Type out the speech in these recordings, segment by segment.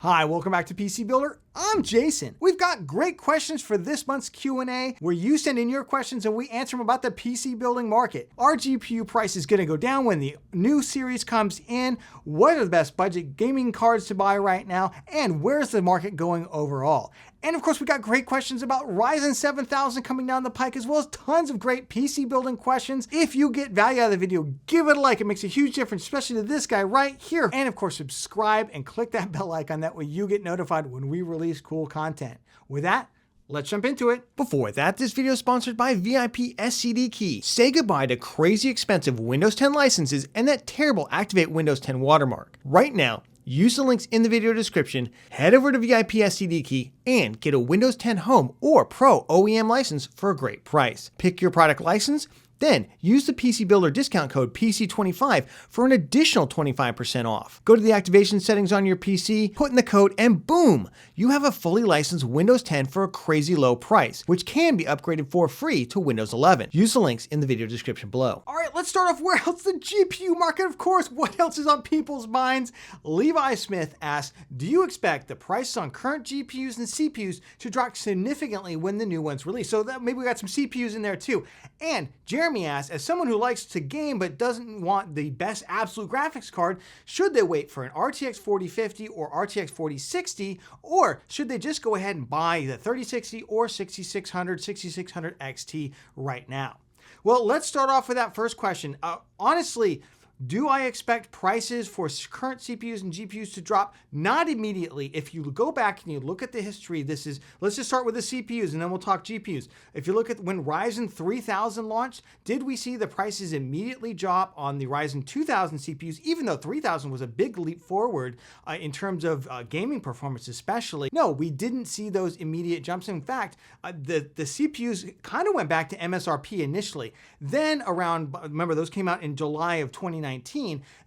Hi, welcome back to PC Builder. I'm Jason. We've got great questions for this month's Q&A where you send in your questions and we answer them about the PC building market. Our GPU price is going to go down when the new series comes in. What are the best budget gaming cards to buy right now? And where's the market going overall? And of course, we got great questions about Ryzen 7000 coming down the pike, as well as tons of great PC building questions. If you get value out of the video, give it a like. It makes a huge difference, especially to this guy right here. And of course, subscribe and click that bell icon. That way you get notified when we release cool content. With that, let's jump into it. Before that, this video is sponsored by VIP SCD Key. Say goodbye to crazy expensive Windows 10 licenses and that terrible Activate Windows 10 watermark. Right now, use the links in the video description, head over to VIP SCD Key, and get a Windows 10 Home or Pro OEM license for a great price. Pick your product license, then use the PC Builder discount code PC25 for an additional 25% off. Go to the activation settings on your PC, put in the code, and boom, you have a fully licensed Windows 10 for a crazy low price, which can be upgraded for free to Windows 11. Use the links in the video description below. All right, let's start off where else? The GPU market, of course. What else is on people's minds? Levi Smith asks, do you expect the prices on current GPUs and CPUs to drop significantly when the new ones release? So that maybe we got some CPUs in there too. And Jeremy asks, as someone who likes to game but doesn't want the best absolute graphics card, should they wait for an RTX 4050 or RTX 4060, or should they just go ahead and buy the 3060 or 6600 XT right now? Well, let's start off with that first question. Honestly, do I expect prices for current CPUs and GPUs to drop? Not immediately. If you go back and you look at the history, let's just start with the CPUs and then we'll talk GPUs. If you look at when Ryzen 3000 launched, did we see the prices immediately drop on the Ryzen 2000 CPUs, even though 3000 was a big leap forward in terms of gaming performance especially? No, we didn't see those immediate jumps. In fact, the CPUs kind of went back to MSRP initially. Then around, remember those came out in July of 2019.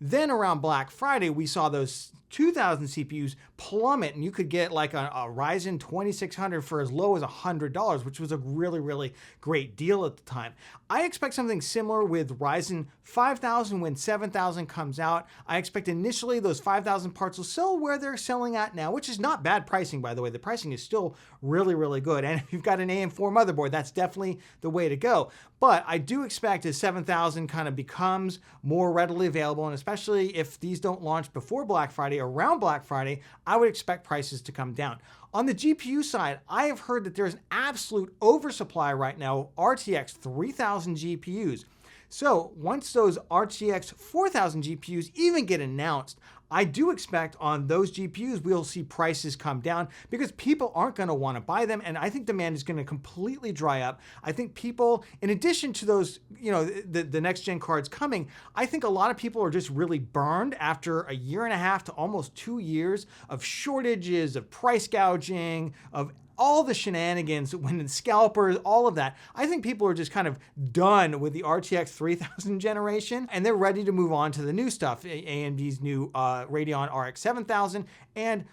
Then around Black Friday, we saw those 2000 CPUs plummet, and you could get like a Ryzen 2600 for as low as $100, which was a really, really great deal at the time. I expect something similar with Ryzen 5000 when 7000 comes out. I expect initially those 5000 parts will sell where they're selling at now, which is not bad pricing, by the way. The pricing is still really, really good. And if you've got an AM4 motherboard, that's definitely the way to go. But I do expect as 7000 kind of becomes more readily available, and especially if these don't launch before Black Friday, around Black Friday, I would expect prices to come down. On the GPU side, I have heard that there's an absolute oversupply right now of RTX 3000 GPUs. So once those RTX 4000 GPUs even get announced, I do expect on those GPUs, we'll see prices come down because people aren't going to want to buy them. And I think demand is going to completely dry up. I think people, in addition to those, the next gen cards coming, I think a lot of people are just really burned after a year and a half to almost 2 years of shortages, of price gouging, of all the shenanigans, when the scalpers, all of that. I think people are just kind of done with the RTX 3000 generation and they're ready to move on to the new stuff. AMD's new Radeon RX 7000 and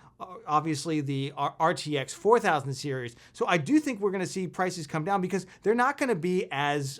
obviously the RTX 4000 series. So I do think we're going to see prices come down because they're not going to be as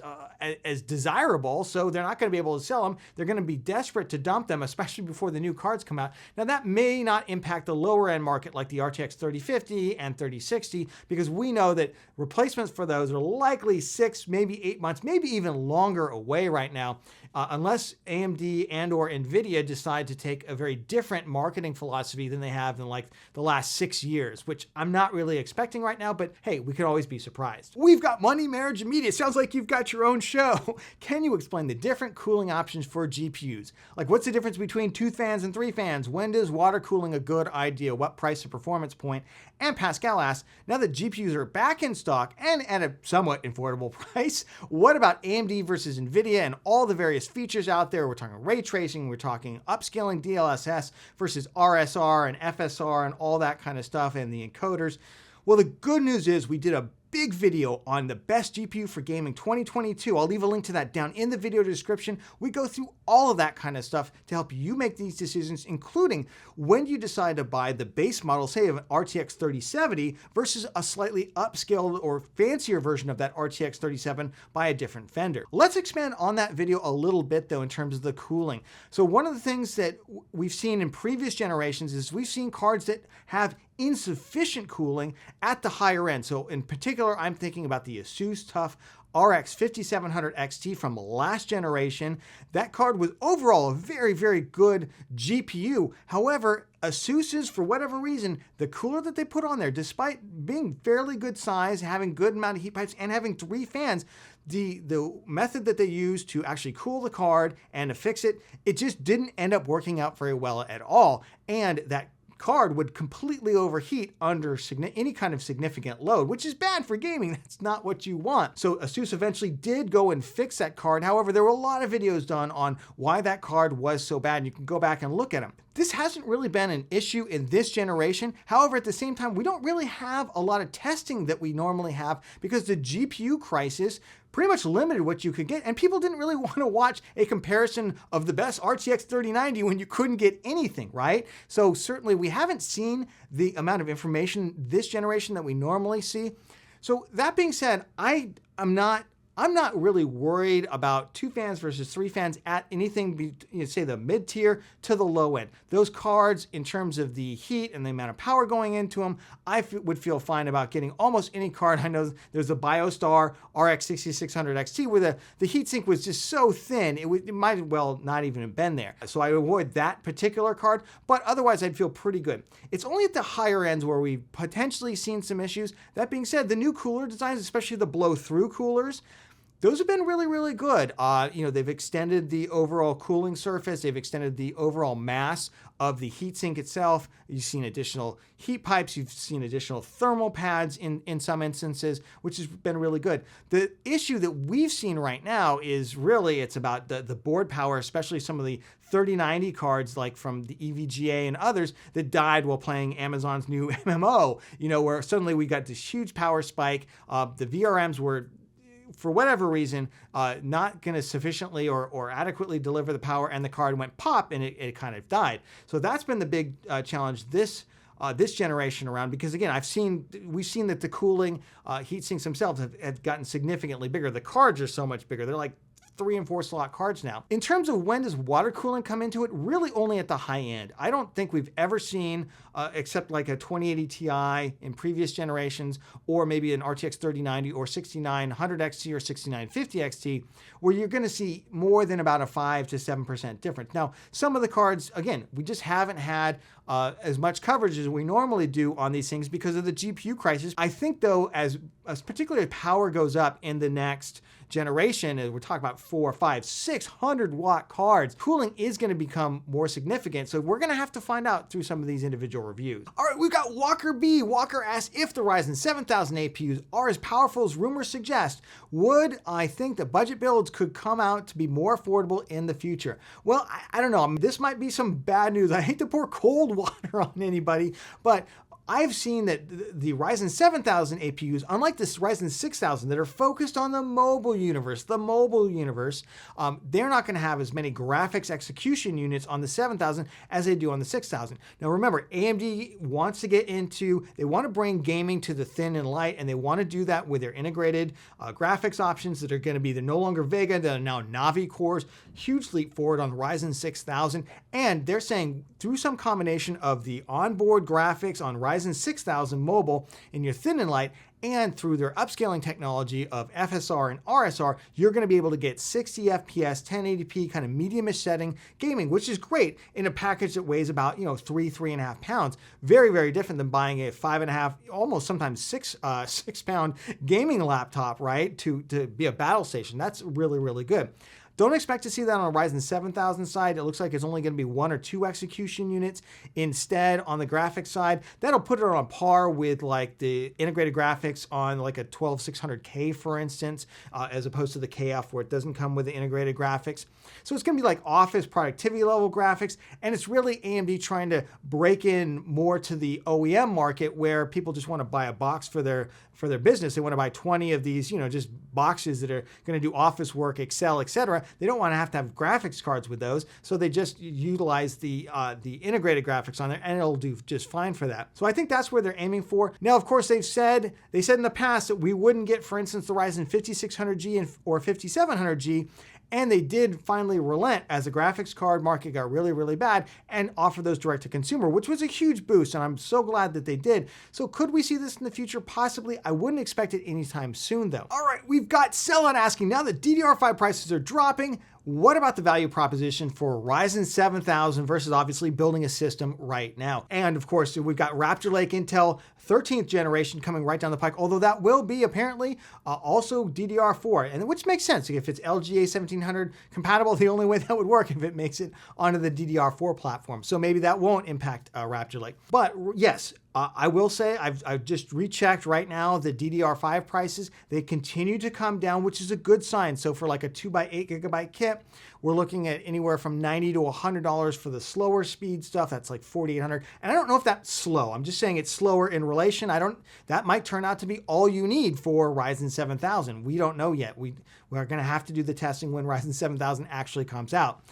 desirable. So they're not going to be able to sell them. They're going to be desperate to dump them, especially before the new cards come out. Now that may not impact the lower end market like the RTX 3050 and 3060, because we know that replacements for those are likely 6, maybe 8 months, maybe even longer away right now, unless AMD and or NVIDIA decide to take a very different marketing philosophy than they have in like the last 6 years, which I'm not really expecting right now, but hey, we could always be surprised. We've got Money, Marriage, and Media. Sounds like you've got your own show. Can you explain the different cooling options for GPUs? Like what's the difference between 2 fans and 3 fans? When does water cooling a good idea? What price to performance point? And Pascal asks, now that GPUs are back in stock and at a somewhat affordable price, what about AMD versus NVIDIA and all the various features out there? We're talking ray tracing, we're talking upscaling DLSS versus RSR and FSR and all that kind of stuff and the encoders. Well, the good news is we did a big video on the best GPU for gaming 2022. I'll leave a link to that down in the video description. We go through all of that kind of stuff to help you make these decisions, including when you decide to buy the base model, say of an RTX 3070 versus a slightly upscaled or fancier version of that RTX 3070 by a different vendor. Let's expand on that video a little bit though in terms of the cooling. So one of the things that we've seen in previous generations is we've seen cards that have insufficient cooling at the higher end. So in particular, I'm thinking about the ASUS TUF RX 5700 XT from last generation. That card was overall a very, very good GPU. However, ASUS's, for whatever reason, the cooler that they put on there, despite being fairly good size, having good amount of heat pipes, and having 3 fans, the method that they used to actually cool the card and to fix it, it just didn't end up working out very well at all. And that card would completely overheat under any kind of significant load, which is bad for gaming. That's not what you want. So ASUS eventually did go and fix that card. However, there were a lot of videos done on why that card was so bad, and you can go back and look at them. This hasn't really been an issue in this generation. However, at the same time, we don't really have a lot of testing that we normally have because the GPU crisis pretty much limited what you could get, and people didn't really want to watch a comparison of the best RTX 3090 when you couldn't get anything, right? So certainly we haven't seen the amount of information this generation that we normally see. So that being said, I'm not really worried about 2 fans versus 3 fans at anything, say the mid tier to the low end. Those cards, in terms of the heat and the amount of power going into them, I would feel fine about getting almost any card. I know there's a BioStar RX 6600 XT where the heatsink was just so thin, it might well not even have been there. So I avoid that particular card, but otherwise I'd feel pretty good. It's only at the higher ends where we've potentially seen some issues. That being said, the new cooler designs, especially the blow-through coolers, those have been really, really good. They've extended the overall cooling surface. They've extended the overall mass of the heatsink itself. You've seen additional heat pipes. You've seen additional thermal pads in some instances, which has been really good. The issue that we've seen right now is really it's about the board power, especially some of the 3090 cards like from the EVGA and others that died while playing Amazon's new MMO, where suddenly we got this huge power spike. The VRMs were, for whatever reason, not going to sufficiently or adequately deliver the power, and the card went pop and it kind of died. So that's been the big challenge this generation around, because again, we've seen that the cooling heat sinks themselves have gotten significantly bigger. The cards are so much bigger. They're like 3 and 4 slot cards now. In terms of when does water cooling come into it, really only at the high end. I don't think we've ever seen, except like a 2080 Ti in previous generations, or maybe an RTX 3090 or 6900 XT or 6950 XT, where you're going to see more than about a 5 to 7% difference. Now, some of the cards, again, we just haven't had as much coverage as we normally do on these things because of the GPU crisis. I think though, as particularly as power goes up in the next generation, and we're talking about 400, 500, 600 watt cards, cooling is going to become more significant. So we're going to have to find out through some of these individual reviews. All right, we've got Walker B. Walker asks, if the Ryzen 7000 APUs are as powerful as rumors suggest, would I think that budget builds could come out to be more affordable in the future? Well, I don't know. This might be some bad news. I hate to pour cold water on anybody, but I've seen that the Ryzen 7000 APUs, unlike this Ryzen 6000 that are focused on the mobile universe, they're not going to have as many graphics execution units on the 7000 as they do on the 6000. Now remember, AMD wants to they want to bring gaming to the thin and light, and they want to do that with their integrated graphics options that are going to be, they're no longer Vega, they're now Navi cores, huge leap forward on the Ryzen 6000, and they're saying through some combination of the onboard graphics on Ryzen 6000 mobile in your thin and light, and through their upscaling technology of FSR and RSR, you're going to be able to get 60 FPS, 1080p kind of medium-ish setting gaming, which is great in a package that weighs about 3.5 pounds. Very, very different than buying a 5.5, almost sometimes 6 pound gaming laptop, right? To be a battle station. That's really, really good. Don't expect to see that on a Ryzen 7000 side. It looks like it's only going to be 1 or 2 execution units. Instead, on the graphics side, that'll put it on par with like the integrated graphics on like a 12600K, for instance, as opposed to the KF where it doesn't come with the integrated graphics. So it's going to be like office productivity level graphics, and it's really AMD trying to break in more to the OEM market where people just want to buy a box for their business. They want to buy 20 of these, just boxes that are going to do office work, Excel, etc. They don't want to have graphics cards with those, so they just utilize the integrated graphics on there, and it'll do just fine for that. So I think that's where they're aiming for. Now, of course, they said in the past that we wouldn't get, for instance, the Ryzen 5600G or 5700G. And they did finally relent as the graphics card market got really, really bad and offer those direct to consumer, which was a huge boost. And I'm so glad that they did. So could we see this in the future? Possibly. I wouldn't expect it anytime soon, though. All right, we've got Sellout asking, now that DDR5 prices are dropping, what about the value proposition for Ryzen 7000 versus obviously building a system right now? And of course, we've got Raptor Lake Intel 13th generation coming right down the pike, although that will be apparently also DDR4, and which makes sense. If it's LGA 1700 compatible, the only way that would work if it makes it onto the DDR4 platform. So maybe that won't impact Raptor Lake. But yes, I will say I've just rechecked right now the DDR5 prices. They continue to come down, which is a good sign. So for like a 2x8 gigabyte kit, we're looking at anywhere from $90 to $100 for the slower speed stuff. That's like $4,800. And I don't know if that's slow. I'm just saying it's slower in relation. That might turn out to be all you need for Ryzen 7000. We don't know yet. We are going to have to do the testing when Ryzen 7000 actually comes out.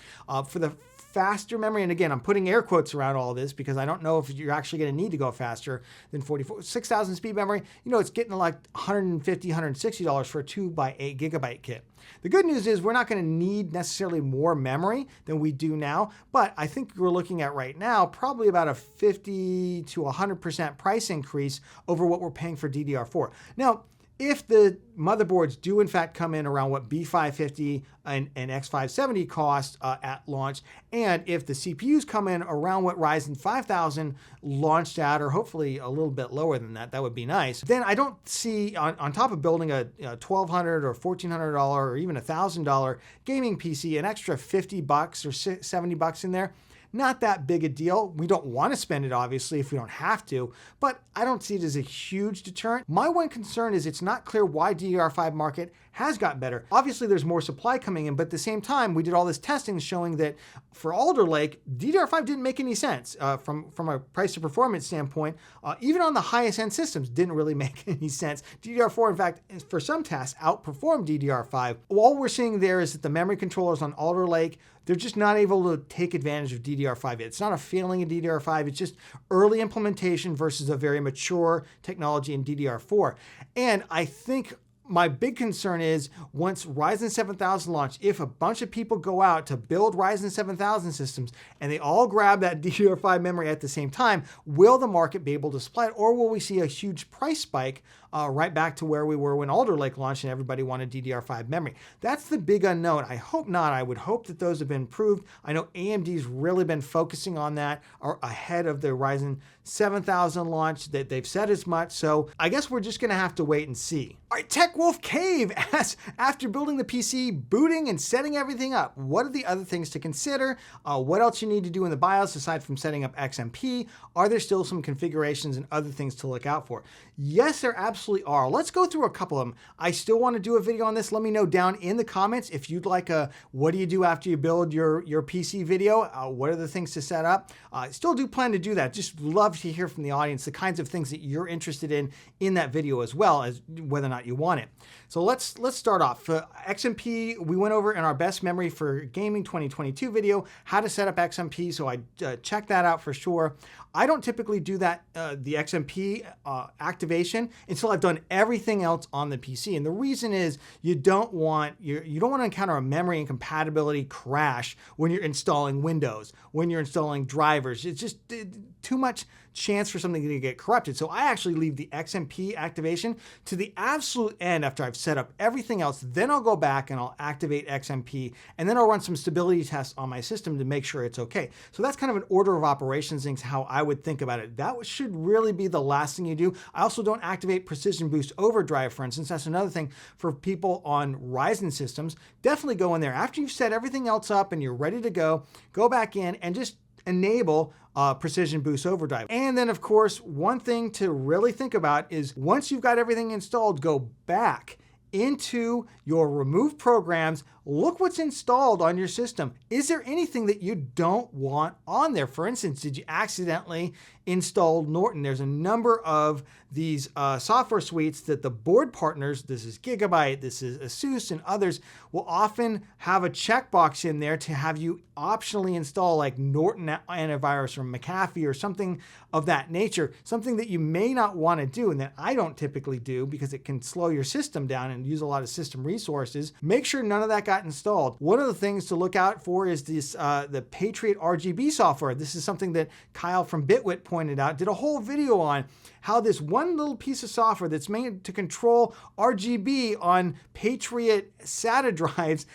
For the faster memory, and again, I'm putting air quotes around all this because I don't know if you're actually going to need to go faster than 6000 speed memory. It's getting like $150, $160 for a 2x8 gigabyte kit. The good news is we're not going to need necessarily more memory than we do now, but I think we're looking at right now probably about a 50 to 100% price increase over what we're paying for DDR4. Now, if the motherboards do in fact come in around what B550 and X570 cost at launch, and if the CPUs come in around what Ryzen 5000 launched at, or hopefully a little bit lower than that, that would be nice, then I don't see, on top of building a $1,200 or $1,400 or even $1,000 gaming PC, an extra $50 or $70 in there. Not that big a deal. We don't want to spend it, obviously, if we don't have to, but I don't see it as a huge deterrent. My one concern is it's not clear why DDR5 market has got better. Obviously, there's more supply coming in, but at the same time, we did all this testing showing that for Alder Lake, DDR5 didn't make any sense from a price to performance standpoint. Even on the highest end systems, didn't really make any sense. DDR4, in fact, for some tasks, outperformed DDR5. All we're seeing there is that the memory controllers on Alder Lake, they're just not able to take advantage of DDR5 yet. It's not a failing in DDR5, it's just early implementation versus a very mature technology in DDR4. And I think my big concern is once Ryzen 7000 launch, if a bunch of people go out to build Ryzen 7000 systems and they all grab that DDR5 memory at the same time, will the market be able to supply it, or will we see a huge price spike right back to where we were when Alder Lake launched and everybody wanted DDR5 memory? That's the big unknown. I hope not. I would hope that those have been improved. I know AMD's really been focusing on that ahead of the Ryzen 7000 launch, that they've said as much. So I guess we're just going to have to wait and see. All right, Tech Wolf Cave asks, after building the PC, booting and setting everything up, what are the other things to consider? What else you need to do in the BIOS aside from setting up XMP? Are there still some configurations and other things to look out for? Yes, there absolutely are. Let's go through a couple of them. I still want to do a video on this. Let me know down in the comments if you'd like a what do you do after you build your PC video? What are the things to set up? I still do plan to do that. Just love to hear from the audience the kinds of things that you're interested in that video, as well as whether or not you want it. So let's start off. For XMP, we went over in our best memory for gaming 2022 video how to set up XMP, so I checked that out for sure. I don't typically do that, the XMP activation, until I've done everything else on the PC. And the reason is you don't want to encounter a memory incompatibility crash when you're installing Windows, when you're installing drivers. It's just too much chance for something to get corrupted. So I actually leave the XMP activation to the absolute end after I've set up everything else. Then I'll go back and I'll activate XMP, and then I'll run some stability tests on my system to make sure it's okay. So that's kind of an order of operations things, how I would think about it. That should really be the last thing you do. I also don't activate Precision Boost Overdrive, for instance. That's another thing for people on Ryzen systems. Definitely go in there. After you've set everything else up and you're ready to go back in and just enable Precision Boost Overdrive. And then of course, one thing to really think about is once you've got everything installed, go back into your remove programs, look what's installed on your system. Is there anything that you don't want on there? For instance, did you accidentally install Norton? There's a number of these software suites that the board partners, this is Gigabyte, this is ASUS, and others, will often have a checkbox in there to have you optionally install like Norton antivirus or McAfee or something of that nature, something that you may not want to do and that I don't typically do because it can slow your system down and use a lot of system resources. Make sure none of that got installed. One of the things to look out for is this the Patriot RGB software. This is something that Kyle from Bitwit pointed out, did a whole video on how this one little piece of software that's made to control RGB on Patriot SATA drives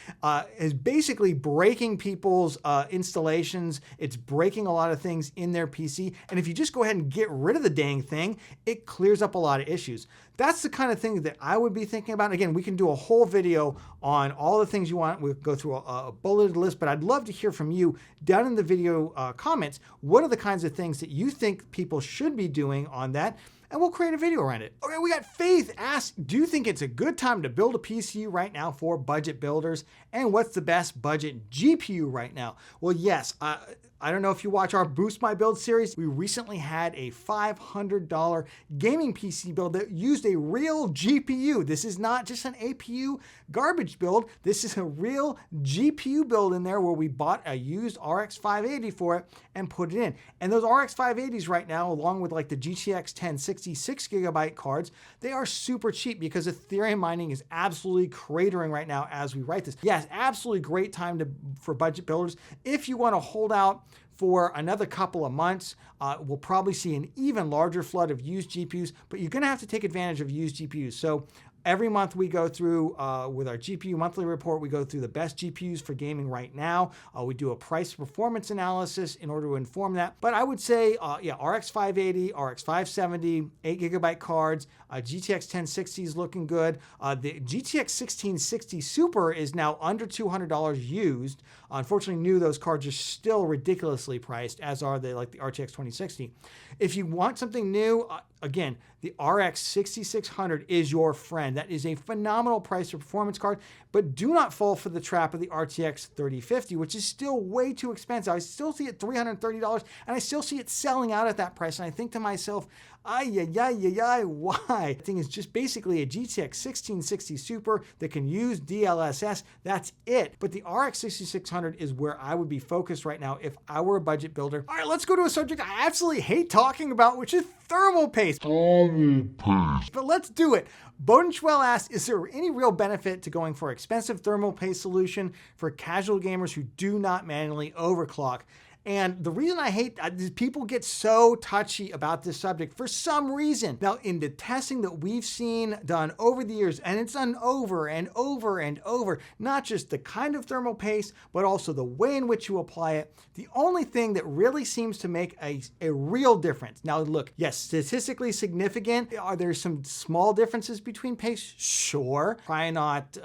is basically breaking people's installations. It's breaking a lot of things in their PC. And if you just go ahead and get rid of the dang thing, it clears up a lot of issues. That's the kind of thing that I would be thinking about. Again, we can do a whole video on all the things you want. We'll go through a bulleted list, but I'd love to hear from you down in the video comments. What are the kinds of things that you think people should be doing on that? And we'll create a video around it. Okay, we got Faith asked, do you think it's a good time to build a PC right now for budget builders? And what's the best budget GPU right now? Well, yes, I don't know if you watch our Boost My Build series. We recently had a $500 gaming PC build that used a real GPU. This is not just an APU garbage build. This is a real GPU build in there where we bought a used RX 580 for it and put it in. And those RX 580s right now, along with like the GTX 1060 6GB cards, they are super cheap because Ethereum mining is absolutely cratering right now as we write this. Yes, absolutely great time for budget builders. If you want to hold out for another couple of months, we'll probably see an even larger flood of used GPUs, but you're going to have to take advantage of used GPUs. So every month we go through, with our GPU monthly report, we go through the best GPUs for gaming right now. We do a price performance analysis in order to inform that. But I would say, yeah, RX 580, RX 570, 8GB cards, GTX 1060 is looking good. The GTX 1660 Super is now under $200 used. Unfortunately, new, those cards are still ridiculously priced, as are they like the RTX 2060. If you want something new, again, the RX 6600 is your friend. That is a phenomenal price for performance card, but do not fall for the trap of the RTX 3050, which is still way too expensive. I still see it $330, and I still see it selling out at that price. And I think to myself, why? The thing is just basically a GTX 1660 Super that can use DLSS. That's it. But the RX 6600 is where I would be focused right now if I were a budget builder. All right, let's go to a subject I absolutely hate talking about, which is thermal paste. But let's do it. Bodenschwell asked, is there any real benefit to going for expensive thermal paste solution for casual gamers who do not manually overclock? And the reason I hate people get so touchy about this subject for some reason. Now, in the testing that we've seen done over the years, and it's done over and over and over, not just the kind of thermal paste, but also the way in which you apply it, the only thing that really seems to make a real difference. Now, look, yes, statistically significant. Are there some small differences between pastes? Sure. Probably not,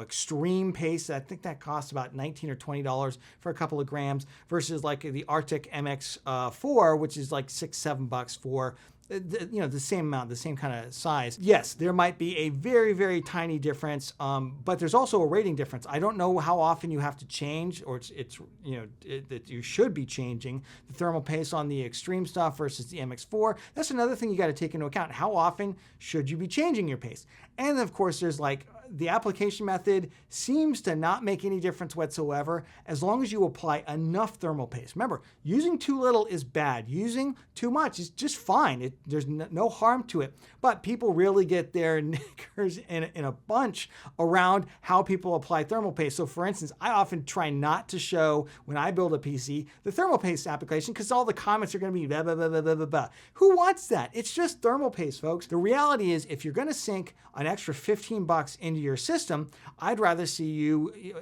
extreme paste. I think that costs about $19 or $20 for a couple of grams versus like the Arctic MX4, which is like $6-7 for the same amount, the same kind of size. Yes, there might be a very, very tiny difference, but there's also a rating difference. I don't know how often you have to change, or that you should be changing the thermal paste on the extreme stuff versus the MX4. That's another thing you got to take into account. How often should you be changing your paste? And of course, there's like the application method seems to not make any difference whatsoever as long as you apply enough thermal paste. Remember, using too little is bad. Using too much is just fine. There's no harm to it. But people really get their knickers in a bunch around how people apply thermal paste. So for instance, I often try not to show, when I build a PC, the thermal paste application because all the comments are going to be blah, blah, blah, blah, blah, blah, blah. Who wants that? It's just thermal paste, folks. The reality is, if you're going to sink an extra $15 into your system, I'd rather see you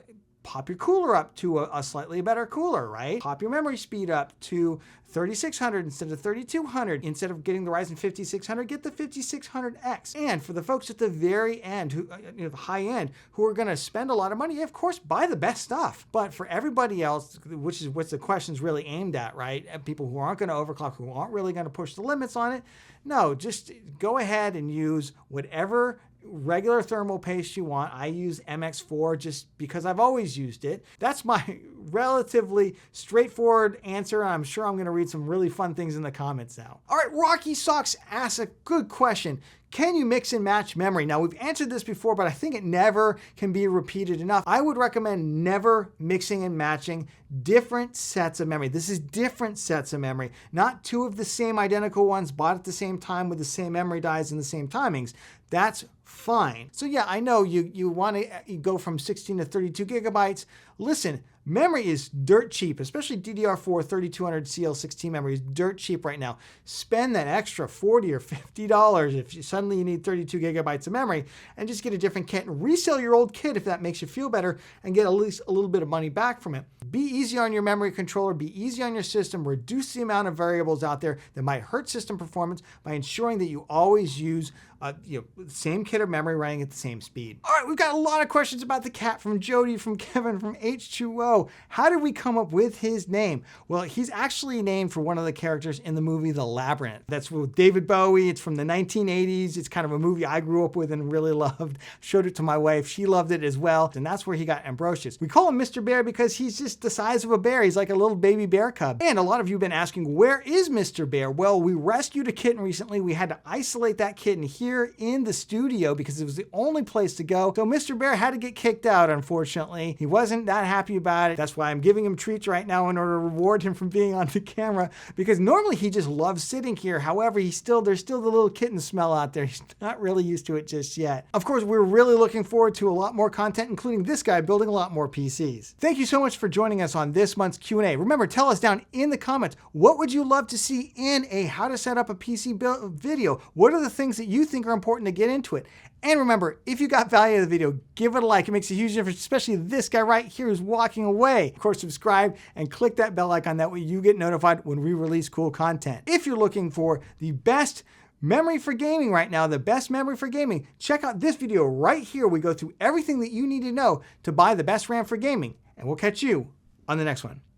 pop your cooler up to a slightly better cooler, right? Pop your memory speed up to 3600 instead of 3200. Instead of getting the Ryzen 5600, get the 5600X. And for the folks at the very end, who high end, who are going to spend a lot of money, of course, buy the best stuff. But for everybody else, which is what the question's really aimed at, right? And people who aren't going to overclock, who aren't really going to push the limits on it, no, just go ahead and use whatever regular thermal paste you want. I use MX4 just because I've always used it. That's my relatively straightforward answer. I'm sure I'm going to read some really fun things in the comments now. All right, Rocky Socks asks a good question. Can you mix and match memory? Now, we've answered this before, but I think it never can be repeated enough. I would recommend never mixing and matching different sets of memory. This is different sets of memory, not two of the same identical ones bought at the same time with the same memory dies and the same timings. That's fine. So yeah, I know you want to go from 16 to 32 gigabytes. Listen, memory is dirt cheap, especially DDR4 3200 CL16 memory is dirt cheap right now. Spend that extra $40 or $50 if suddenly you need 32 gigabytes of memory and just get a different kit and resell your old kit if that makes you feel better and get at least a little bit of money back from it. Be easy on your memory controller, be easy on your system, reduce the amount of variables out there that might hurt system performance by ensuring that you always use the same kit of memory running at the same speed. All right, we've got a lot of questions about the cat from Jody, from Kevin, from H2O. How did we come up with his name? Well, he's actually named for one of the characters in the movie The Labyrinth. That's with David Bowie. It's from the 1980s. It's kind of a movie I grew up with and really loved. Showed it to my wife. She loved it as well. And that's where he got Ambrosius. We call him Mr. Bear because he's just the size of a bear. He's like a little baby bear cub. And a lot of you have been asking, where is Mr. Bear? Well, we rescued a kitten recently. We had to isolate that kitten here in the studio because it was the only place to go. So Mr. Bear had to get kicked out, unfortunately. He wasn't that happy about it. That's why I'm giving him treats right now in order to reward him from being on the camera, because normally he just loves sitting here. However, there's still the little kitten smell out there. He's not really used to it just yet. Of course, we're really looking forward to a lot more content, including this guy building a lot more PCs. Thank you so much for joining us on this month's Q&A. Remember, tell us down in the comments, what would you love to see in a how to set up a PC build video? What are the things that you think are important to get into it? And remember, if you got value out of the video, give it a like. It makes a huge difference, especially this guy right here who's walking away. Of course, subscribe and click that bell icon. That way you get notified when we release cool content. If you're looking for the best memory for gaming right now, the best memory for gaming, check out this video right here. We go through everything that you need to know to buy the best RAM for gaming. And we'll catch you on the next one.